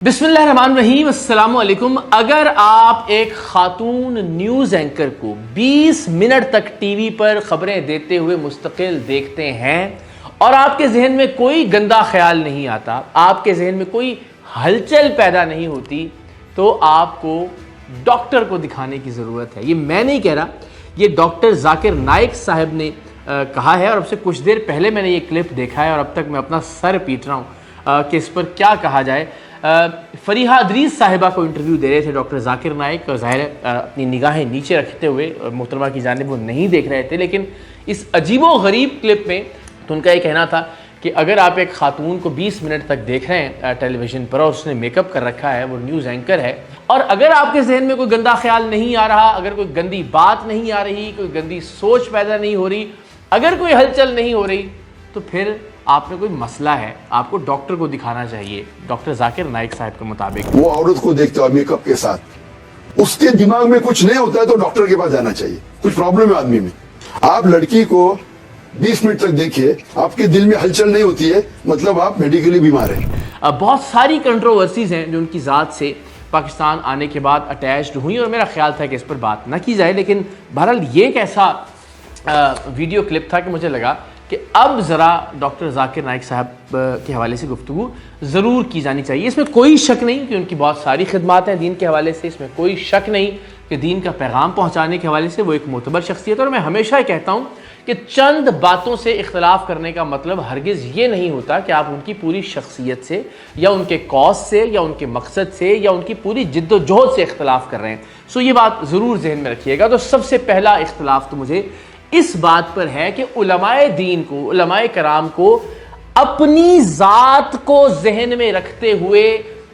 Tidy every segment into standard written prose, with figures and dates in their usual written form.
बिस्मिल्लाहिर्रहमानिर्रहीम, अस्सलाम वालेकुम। अगर आप एक खातून न्यूज़ एंकर को 20 मिनट तक टीवी पर खबरें देते हुए मुस्तकिल देखते हैं और आपके जहन में कोई गंदा ख्याल नहीं आता, आपके जहन में कोई हलचल पैदा नहीं होती, तो आपको डॉक्टर को दिखाने की ज़रूरत है। ये मैं नहीं कह रहा, ये डॉक्टर जाकिर नाइक साहब ने कहा है और अब से कुछ देर पहले मैंने ये क्लिप देखा है और अब तक मैं अपना सर पीट रहा हूँ कि इस पर क्या कहा जाए। फरीहा अदरीस साहिबा को इंटरव्यू दे रहे थे डॉक्टर जाकिर नाइक, और ज़ाहिर अपनी निगाहें नीचे रखते हुए मोहतरमा की जानिब वो नहीं देख रहे थे, लेकिन इस अजीबो गरीब क्लिप में तो उनका ये कहना था कि अगर आप एक खातून को 20 मिनट तक देख रहे हैं टेलीविज़न पर और उसने मेकअप कर रखा है, वो न्यूज़ एंकर है, और अगर आपके जहन में कोई गंदा ख्याल नहीं आ रहा, अगर कोई गंदी बात नहीं आ रही, कोई गंदी सोच पैदा नहीं हो रही, अगर कोई हलचल नहीं हो रही, तो फिर आप में कोई मसला है, आपको डॉक्टर को दिखाना चाहिए। डॉक्टर जाकिर नाइक साहब के मुताबिक वो औरत को देखता है मेकअप के साथ, उसके दिमाग में कुछ नहीं होता है तो डॉक्टर के पास जाना चाहिए। कुछ प्रॉब्लम है आदमी में। आप लड़की को 20 मिनट तक देखिए, आपके दिल में हलचल नहीं होती है, मतलब आप मेडिकली बीमार हैं। बहुत सारी कंट्रोवर्सीज हैं जो उनकी ज़ात से पाकिस्तान आने के बाद अटैच्ड हुई और मेरा ख्याल था कि इस पर बात ना की जाए, लेकिन बहरहाल ये एक ऐसा वीडियो क्लिप था कि मुझे लगा कि अब ज़रा डॉक्टर जाकिर नाइक साहब के हवाले से गुफ्तगू ज़रूर की जानी चाहिए। इसमें कोई शक नहीं कि उनकी बहुत सारी खिदमात हैं दीन के हवाले से, इसमें कोई शक नहीं कि दीन का पैगाम पहुँचाने के हवाले से वो एक मोतबर शख्सियत है। और मैं हमेशा ही कहता हूँ कि चंद बातों से इख्तलाफ करने का मतलब हरगिज़ ये नहीं होता कि आप उनकी पूरी शख्सियत से या उनके कॉज से या उनके मकसद से या उनकी पूरी जिद्दोजहद से इख्तलाफ कर रहे हैं। सो ये बात ज़रूर जहन में रखिएगा। तो सबसे पहला इख्तलाफ तो मुझे इस बात पर है कि उलमाए दीन को, उलमाए कराम को अपनी ज़ात को जहन में रखते हुए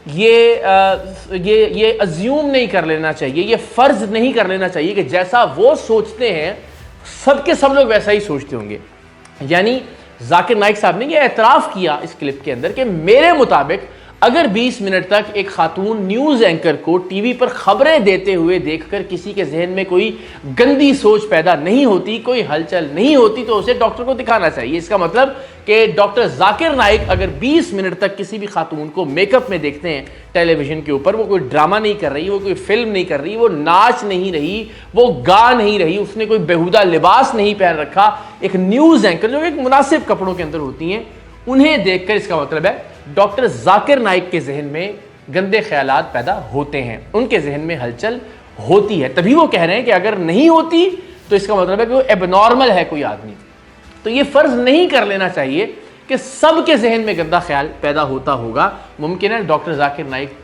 ये अज्यूम नहीं कर लेना चाहिए, ये फ़र्ज़ नहीं कर लेना चाहिए कि जैसा वो सोचते हैं सबके सब लोग वैसा ही सोचते होंगे। यानी जाकिर नाइक साहब ने ये एतराफ़ किया इस क्लिप के अंदर कि मेरे मुताबिक अगर 20 मिनट तक एक खातून न्यूज़ एंकर को टीवी पर खबरें देते हुए देखकर किसी के जहन में कोई गंदी सोच पैदा नहीं होती, कोई हलचल नहीं होती, तो उसे डॉक्टर को दिखाना चाहिए। इसका मतलब कि डॉक्टर जाकिर नाइक अगर 20 मिनट तक किसी भी खातून को मेकअप में देखते हैं टेलीविज़न के ऊपर, वो कोई ड्रामा नहीं कर रही, वो कोई फिल्म नहीं कर रही, वो नाच नहीं रही, वो गा नहीं रही, उसने कोई बेहुदा लिबास नहीं पहन रखा, एक न्यूज़ एंकर जो एक मुनासिब कपड़ों के अंदर होती हैं, उन्हें देखकर इसका मतलब है डॉक्टर जाकिर नाइक के जहन में गंदे ख्यालात पैदा होते हैं, उनके जहन में हलचल होती है। तभी वो कह रहे हैं कि अगर नहीं होती तो इसका मतलब है कि वो एबनॉर्मल है कोई आदमी। तो ये फ़र्ज़ नहीं कर लेना चाहिए कि सबके जहन में गंदा ख्याल पैदा होता होगा। मुमकिन है डॉक्टर जाकिर नाइक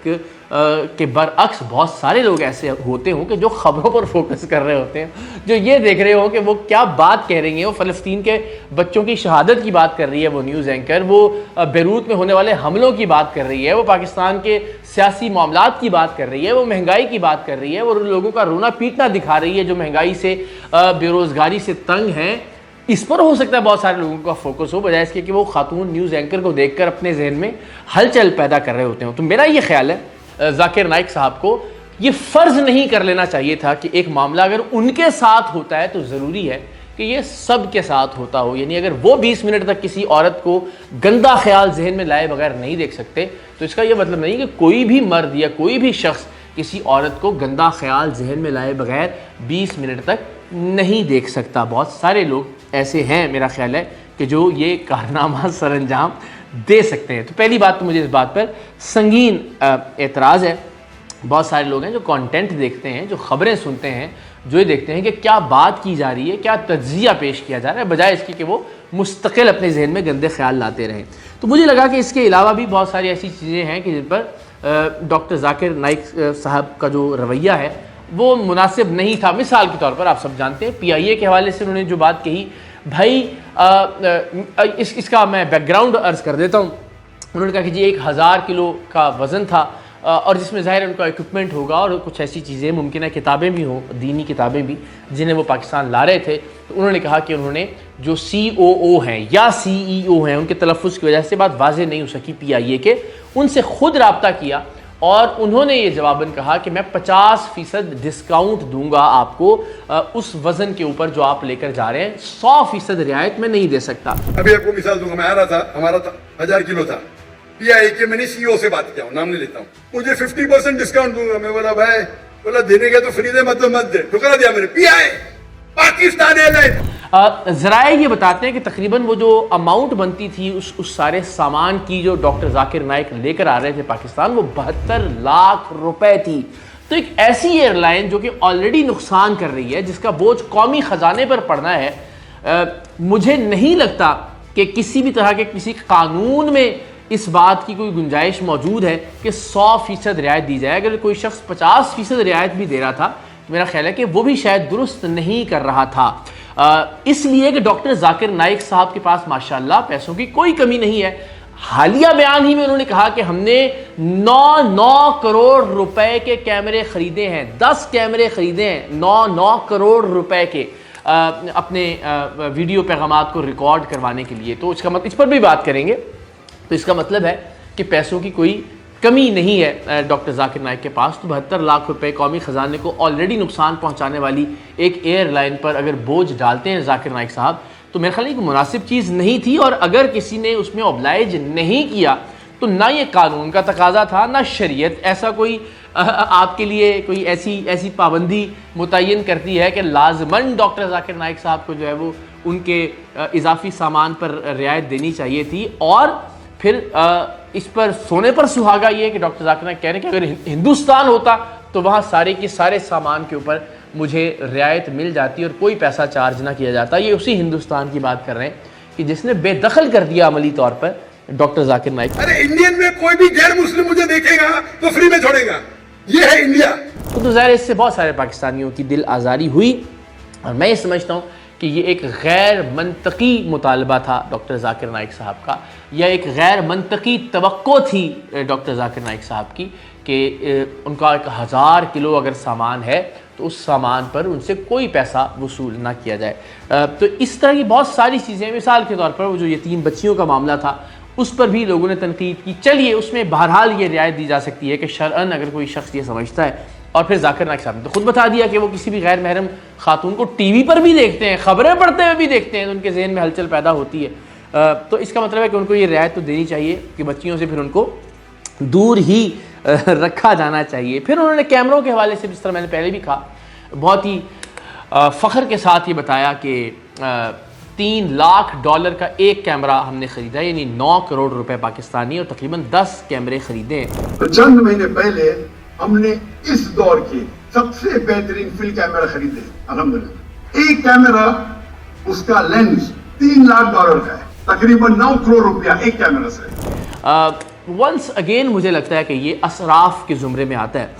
के बरअक्स बहुत सारे लोग ऐसे होते हों कि जो ख़बरों पर फोकस कर रहे होते हैं, जो ये देख रहे हो कि वो क्या बात कह रही हैं। वो फ़लस्तीन के बच्चों की शहादत की बात कर रही है वो न्यूज़ एंकर, वो बेरूत में होने वाले हमलों की बात कर रही है, वो पाकिस्तान के सियासी मामलात की बात कर रही है, वो महंगाई की बात कर रही है, वो लोगों का रोना पीटना दिखा रही है जो महंगाई से, बेरोज़गारी से तंग हैं। इस पर हो सकता है बहुत सारे लोगों का फोकस हो, बजाय इसके कि वो खातून न्यूज़ एंकर को देखकर अपने जहन में हलचल पैदा कर रहे होते हैं। तो मेरा ये ख्याल है जाकिर नाइक साहब को ये फ़र्ज़ नहीं कर लेना चाहिए था कि एक मामला अगर उनके साथ होता है तो ज़रूरी है कि ये सब के साथ होता हो। यानी अगर वो 20 मिनट तक किसी औरत को गंदा ख्याल जहन में लाए बगैर नहीं देख सकते, तो इसका ये मतलब नहीं कि कोई भी मर्द या कोई भी शख्स किसी औरत को गंदा ख्याल जहन में लाए बगैर 20 मिनट तक नहीं देख सकता। बहुत सारे लोग ऐसे हैं, मेरा ख्याल है, कि जो ये कारनामा सरअंजाम दे सकते हैं। तो पहली बात तो मुझे इस बात पर संगीन एतराज़ है। बहुत सारे लोग हैं जो कंटेंट देखते हैं, जो ख़बरें सुनते हैं, जो ये देखते हैं कि क्या बात की जा रही है, क्या तज्ज़िया पेश किया जा रहा है, बजाय इसके कि वो मुस्तकिल अपने जहन में गंदे ख्याल लाते रहें। तो मुझे लगा कि इसके अलावा भी बहुत सारी ऐसी चीज़ें हैं कि जिन पर डॉक्टर जाकिर नाइक साहब का जो रवैया है वो मुनासिब नहीं था। मिसाल के तौर पर आप सब जानते हैं PIA के हवाले से उन्होंने जो बात कही, भाई इसका मैं बैकग्राउंड अर्ज़ कर देता हूँ। उन्होंने कहा कि जी 1000 किलो का वज़न था और जिसमें ज़ाहिर उनका इक्विपमेंट होगा और कुछ ऐसी चीज़ें, मुमकिन है किताबें भी हों, दीनी किताबें भी, जिन्हें वो पाकिस्तान ला रहे थे। तो उन्होंने कहा कि उन्होंने जो COO हैं या CEO हैं, उनके तलफ़्फ़ुज़ की वजह से बात वाज़ेह नहीं हो सकी PIA के, उनसे ख़ुद रब्ता किया और उन्होंने ये जवाबन कहा कि मैं 50% डिस्काउंट दूंगा आपको उस वज़न के ऊपर जो आप लेकर जा रहे हैं, 100% रियायत में नहीं दे सकता। अभी आपको मिसाल दूंगा, मैं आ रहा था, हमारा 1000 किलो था, PI के मैंने CEO से बात किया हूँ, नाम नहीं लेता हूँ, मुझे 50% डिस्काउंट दूंगा। मैं बोला भाई, बोला देने का तो फ्री दे, मतलब मत दे। ठुकरा दिया मैंने। PI Pakistan airline. ज़राए ये बताते हैं कि तकरीबन वो जो अमाउंट बनती थी उस सारे सामान की जो डॉक्टर जाकिर नाइक लेकर आ रहे थे पाकिस्तान, वो 72 लाख रुपए थी। तो एक ऐसी एयरलाइन जो कि ऑलरेडी नुकसान कर रही है, जिसका बोझ कौमी ख़जाने पर पड़ना है, मुझे नहीं लगता कि किसी भी तरह के किसी कानून में इस बात की कोई गुंजाइश मौजूद है कि 100% रियायत दी जाए। अगर कोई शख्स 50% रियायत भी दे रहा था तो मेरा ख्याल है कि वो भी शायद दुरुस्त नहीं कर रहा था, इसलिए कि डॉक्टर जाकिर नाइक साहब के पास माशाल्लाह पैसों की कोई कमी नहीं है। हालिया बयान ही में उन्होंने कहा कि हमने 9 करोड़ रुपए के कैमरे खरीदे हैं, 10 कैमरे खरीदे हैं 9 करोड़ रुपए के, अपने वीडियो पैगामात को रिकॉर्ड करवाने के लिए। तो इसका मतलब, इस पर भी बात करेंगे, तो इसका मतलब है कि पैसों की कोई कमी नहीं है डॉक्टर जाकिर नाइक के पास। तो 72 लाख रुपए कौमी ख़जाने को ऑलरेडी नुकसान पहुंचाने वाली एक एयरलाइन पर अगर बोझ डालते हैं जाकिर नाइक साहब, तो मेरे ख्याल है कि मुनासिब चीज़ नहीं थी। और अगर किसी ने उसमें ऑब्लाइज नहीं किया तो ना ये कानून का तकाजा था, ना शरीयत ऐसा कोई आपके लिए कोई ऐसी पाबंदी मुतय्यन करती है कि लाजमन डॉक्टर जाकिर नाइक साहब को जो है वो उनके इजाफी सामान पर रियायत देनी चाहिए थी। और फिर इस पर सोने पर सुहागा ये कि डॉक्टर जाकिर नाइक कह रहे हैं कि अगर हिंदुस्तान होता तो वहाँ सारे के सारे सामान के ऊपर मुझे रियायत मिल जाती और कोई पैसा चार्ज ना किया जाता। ये उसी हिंदुस्तान की बात कर रहे हैं कि जिसने बेदखल कर दिया अमली तौर पर डॉक्टर जाकिर नाइक। अरे इंडियन में कोई भी गैर मुस्लिम मुझे देखेगा तो फ्री में छोड़ेगा, ये है इंडिया। तो ज़ाहिर इससे बहुत सारे पाकिस्तानियों की दिल आज़ारी हुई और मैं ये समझता हूँ कि ये एक गैर मंतकी मुतालबा था डॉक्टर जाकिर नाइक साहब का, या एक गैर मंतकी तवक्को थी डॉक्टर जाकिर नाइक साहब की कि उनका 1000 किलो अगर सामान है तो उस सामान पर उनसे कोई पैसा वसूल ना किया जाए। तो इस तरह की बहुत सारी चीज़ें, मिसाल के तौर पर वो जो यतीम बच्चियों का मामला था उस पर भी लोगों ने तनकीद की। चलिए उसमें बहरहाल ये रियायत दी जा सकती है कि शरअन अगर कोई शख्स ये समझता है, और फिर जाकिर नाइक साहब ने तो खुद बता दिया कि वो किसी भी गैर महरम खातून को टीवी पर भी देखते हैं, खबरें पढ़ते हुए भी देखते हैं, तो उनके जहन में हलचल पैदा होती है। तो इसका मतलब है कि उनको ये रियायत तो देनी चाहिए कि बच्चियों से फिर उनको दूर ही रखा जाना चाहिए। फिर उन्होंने कैमरों के हवाले से, जिस तरह मैंने पहले भी कहा, बहुत ही फ़ख्र के साथ ये बताया कि $3 लाख का एक कैमरा हमने ख़रीदा, यानी 9 करोड़ रुपए पाकिस्तानी, और तकरीबन 10 कैमरे ख़रीदे हैं। तो चंद महीने पहले हमने इस दौर के सबसे बेहतरीन फिल्म कैमरा खरीदे अल्हम्दुलिल्लाह। एक कैमरा, उसका लेंस $3 लाख का है, तकरीबन 9 करोड़ रुपया एक कैमरा से। वंस अगेन मुझे लगता है कि ये असराफ के ज़ुमरे में आता है,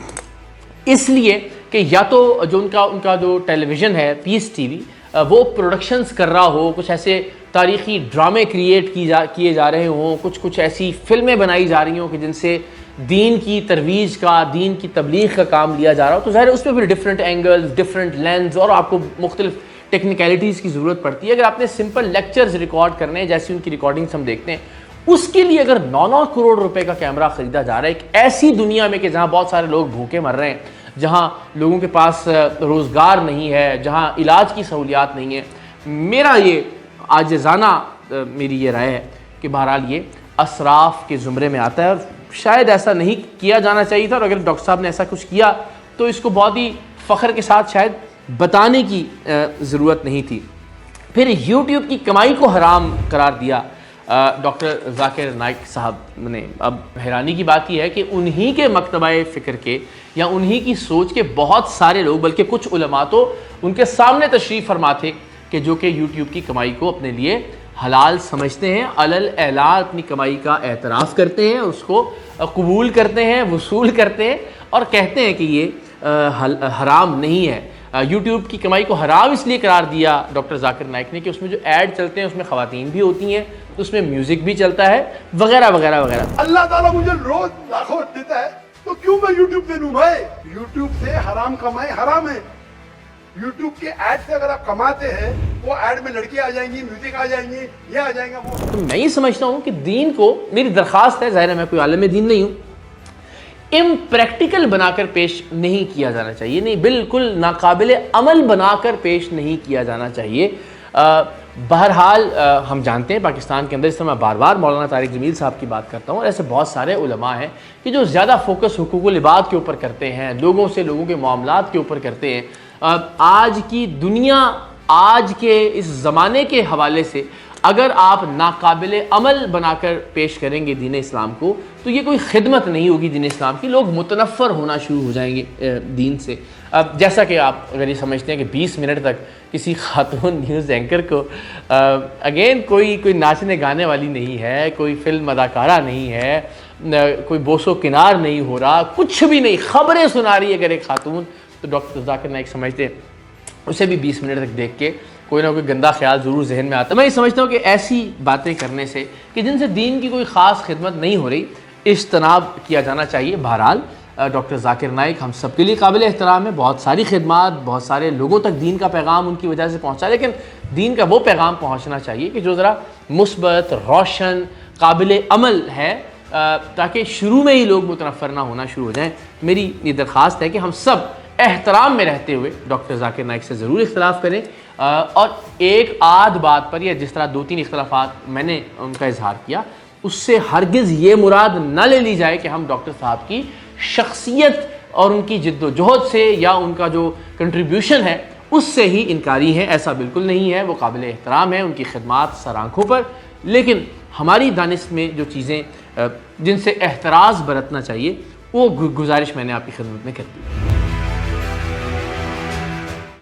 इसलिए कि या तो जो उनका जो टेलीविज़न है पीस टीवी, वो प्रोडक्शंस कर रहा हो, कुछ ऐसे तारीख़ी ड्रामे क्रिएट किए जा रहे हों, कुछ ऐसी फिल्में बनाई जा रही हों कि जिनसे दीन की तरवीज का, दीन की तबलीग का काम लिया जा रहा हो। तो ज़ाहिर उसमें फिर डिफरेंट एंगल्स, डिफरेंट लेंस और आपको मुख्तलिफ टेक्निकलिटीज़ की ज़रूरत पड़ती है। अगर आपने सिंपल लेक्चर्स रिकॉर्ड करने हैं, जैसी उनकी रिकॉर्डिंग्स हम देखते हैं, उसके लिए अगर 9 करोड़ रुपए का कैमरा ख़रीदा जा रहा है, एक ऐसी दुनिया में कि जहाँ बहुत सारे लोग भूखे मर रहे हैं, जहाँ लोगों के पास रोज़गार नहीं है, जहाँ इलाज की सहूलियात नहीं है, मेरा ये आजिज़ाना मेरी ये राय है कि बहरहाल ये असराफ के ज़ुमरे में आता है और शायद ऐसा नहीं किया जाना चाहिए था। और अगर डॉक्टर साहब ने ऐसा कुछ किया तो इसको बहुत ही फ़ख्र के साथ शायद बताने की ज़रूरत नहीं थी। फिर यूट्यूब की कमाई को हराम करार दिया डॉक्टर जाकिर नाइक साहब ने। अब हैरानी की बात यह है कि उन्हीं के मकतबा फ़िक्र के या उन्हीं की सोच के बहुत सारे लोग, बल्कि कुछ उलमा तो उनके सामने तशरीफ़ फरमा थे कि जो कि यूट्यूब की कमाई को अपने लिए हलाल समझते हैं, अलल ऐलान अपनी कमाई का एतराफ़ करते हैं, उसको कबूल करते हैं, वसूल करते हैं और कहते हैं कि ये हराम नहीं है। यूट्यूब की कमाई को हराम इसलिए करार दिया डॉक्टर जाकिर नाइक ने कि उसमें जो ऐड चलते हैं उसमें ख़वातीन भी होती हैं, तो उसमें म्यूज़िक भी चलता है, वगैरह वगैरह वगैरह। अल्लाह ताला मुझे रोज लाखों देता है तो क्यों मैं यूट्यूब दे दूं भाई? यूट्यूब से हराम कमाई हराम है। यूट्यूब के ऐड से अगर आप कमाते हैं, वो ऐड में लड़की आ जाएंगी, म्यूजिक आ जाएंगे, ये आ जाएगा वो। तो मैं ये समझता हूँ कि दीन को, मेरी दरख्वास्त है, ज़ाहिर है मैं कोई आलम दीन नहीं हूँ, इम्प्रैक्टिकल बनाकर पेश नहीं किया जाना चाहिए, नहीं, बिल्कुल नाकाबिल अमल बनाकर पेश नहीं किया जाना चाहिए। بہرحال ہم جانتے ہیں پاکستان کے اندر، اس طرح میں بار بار مولانا طارق جمیل صاحب کی بات کرتا ہوں، اور ایسے بہت سارے علماء ہیں کہ جو زیادہ فوکس حقوق العباد کے اوپر کرتے ہیں، لوگوں سے لوگوں کے معاملات کے اوپر کرتے ہیں. آج کی دنیا، آج کے اس زمانے کے حوالے سے اگر آپ ناقابل عمل بنا کر پیش کریں گے دین اسلام کو تو یہ کوئی خدمت نہیں ہوگی دین اسلام کی. لوگ متنفر ہونا شروع ہو جائیں گے دین سے. اب جیسا کہ آپ اگر یہ سمجھتے ہیں کہ 20 منٹ تک کسی خاتون نیوز اینکر کو اگین کوئی ناچنے گانے والی نہیں ہے، کوئی فلم اداکارہ نہیں ہے، کوئی بوس و کنار نہیں ہو رہا، کچھ بھی نہیں، خبریں سنا رہی ہے اگر ایک خاتون، تو ڈاکٹر ذاکر نائک سمجھتے ہیں اسے بھی 20 منٹ تک دیکھ کے کوئی نہ کوئی گندا خیال ضرور ذہن میں آتا ہے. میں یہ سمجھتا ہوں کہ ایسی باتیں کرنے سے کہ جن سے دین کی کوئی خاص خدمت نہیں ہو رہی، اجتناب کیا جانا چاہیے. بہرحال ڈاکٹر ذاکر نائک ہم سب کے لیے قابل احترام ہے، بہت ساری خدمات، بہت سارے لوگوں تک دین کا پیغام ان کی وجہ سے پہنچا، لیکن دین کا وہ پیغام پہنچنا چاہیے کہ جو ذرا مثبت، روشن، قابل عمل ہے، تاکہ شروع میں ہی لوگ متنفر نہ ہونا شروع ہو جائیں. میری یہ درخواست ہے کہ ہم سب احترام میں رہتے ہوئے ڈاکٹر ذاکر نائک سے ضرور اختلاف کریں، اور ایک آدھ بات پر یا جس طرح 2-3 اختلافات میں نے ان کا اظہار کیا، اس سے ہرگز یہ مراد نہ لے لی جائے کہ ہم ڈاکٹر صاحب کی شخصیت اور ان کی جد و جہد سے یا ان کا جو کنٹریبیوشن ہے اس سے ہی انکاری ہیں. ایسا بالکل نہیں ہے، وہ قابل احترام ہے، ان کی خدمات سر آنکھوں پر، لیکن ہماری دانش میں جو چیزیں جن سے احتراز برتنا چاہیے وہ گزارش میں نے آپ کی خدمت میں کر دی.